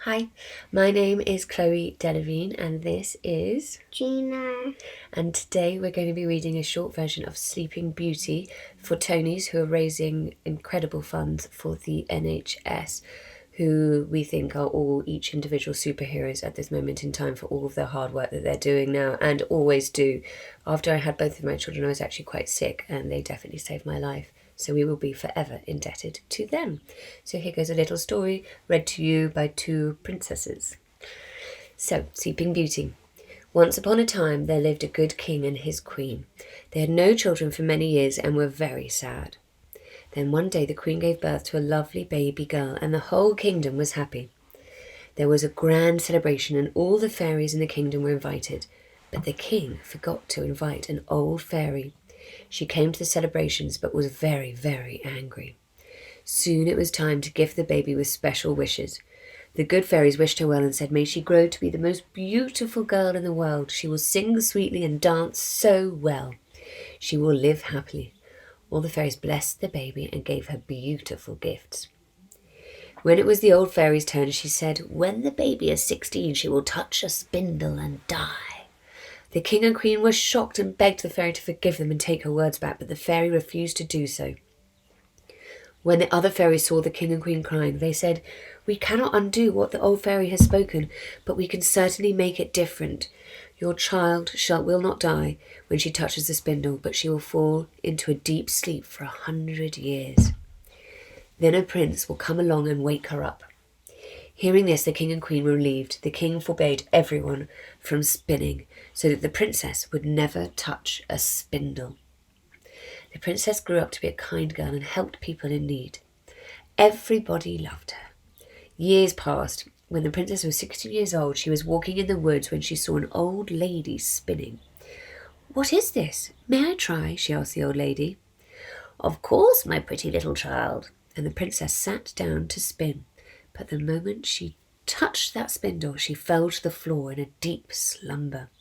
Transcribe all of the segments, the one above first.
Hi, my name is Chloe Delevingne and this is Juno. And today we're going to be reading a short version of Sleeping Beauty for tonies who are raising incredible funds for the NHS, who we think are all each individual superheroes at this moment in time for all of their hard work that they're doing now and always do. After I had both of my children, I was actually quite sick and they definitely saved my life. So we will be forever indebted to them. So here goes a little story read to you by two princesses. So, Sleeping Beauty. Once upon a time there lived a good king and his queen. They had no children for many years and were very sad. Then one day the queen gave birth to a lovely baby girl and the whole kingdom was happy. There was a grand celebration and all the fairies in the kingdom were invited. But the king forgot to invite an old fairy. She came to the celebrations but was very, very angry. Soon it was time to gift the baby with special wishes. The good fairies wished her well and said, "May she grow to be the most beautiful girl in the world. She will sing sweetly and dance so well. She will live happily." All the fairies blessed the baby and gave her beautiful gifts. When it was the old fairy's turn, she said, "When the baby is 16, she will touch a spindle and die." The king and queen were shocked and begged the fairy to forgive them and take her words back, but the fairy refused to do so. When the other fairies saw the king and queen crying, they said, "We cannot undo what the old fairy has spoken, but we can certainly make it different. Your child will not die when she touches the spindle, but she will fall into a deep sleep for 100 years. Then a prince will come along and wake her up." Hearing this, the king and queen were relieved. The king forbade everyone from spinning, so that the princess would never touch a spindle. The princess grew up to be a kind girl and helped people in need. Everybody loved her. Years passed. When the princess was 16 years old, she was walking in the woods when she saw an old lady spinning. "What is this? May I try?" she asked the old lady. "Of course, my pretty little child." And the princess sat down to spin. But the moment she touched that spindle, she fell to the floor in a deep slumber.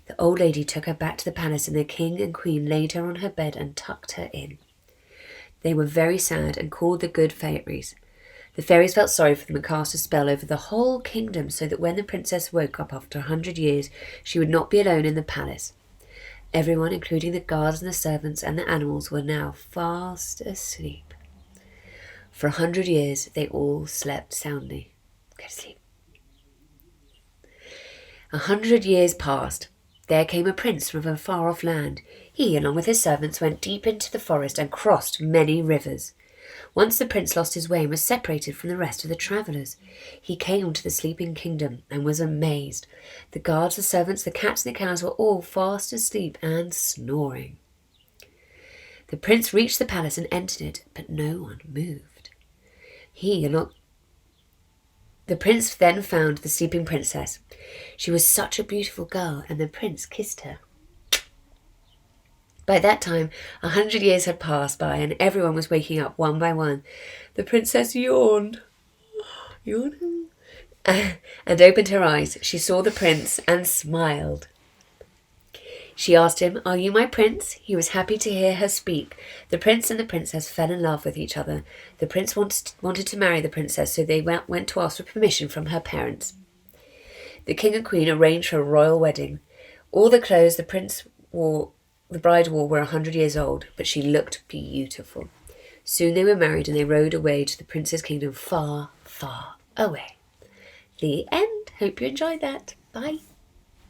The old lady took her back to the palace, and the king and queen laid her on her bed and tucked her in. They were very sad and called the good fairies. The fairies felt sorry for them and cast a spell over the whole kingdom so that when the princess woke up after 100 years, she would not be alone in the palace. Everyone, including the guards and the servants and the animals, were now fast asleep. For 100 years, they all slept soundly. Go to sleep. 100 years passed. There came a prince from a far-off land. He, along with his servants, went deep into the forest and crossed many rivers. Once the prince lost his way and was separated from the rest of the travellers. He came to the sleeping kingdom and was amazed. The guards, the servants, the cats and the cows were all fast asleep and snoring. The prince reached the palace and entered it, but no one moved. The prince then found the sleeping princess. She was such a beautiful girl, and the prince kissed her. By that time, 100 years had passed by, and everyone was waking up one by one. The princess yawned, and opened her eyes. She saw the prince and smiled. She asked him, "Are you my prince?" He was happy to hear her speak. The prince and the princess fell in love with each other. The prince wanted to marry the princess, so they went to ask for permission from her parents. The king and queen arranged for a royal wedding. All the clothes the bride wore were 100 years old, but she looked beautiful. Soon they were married and they rode away to the prince's kingdom far, far away. The end. Hope you enjoyed that. Bye.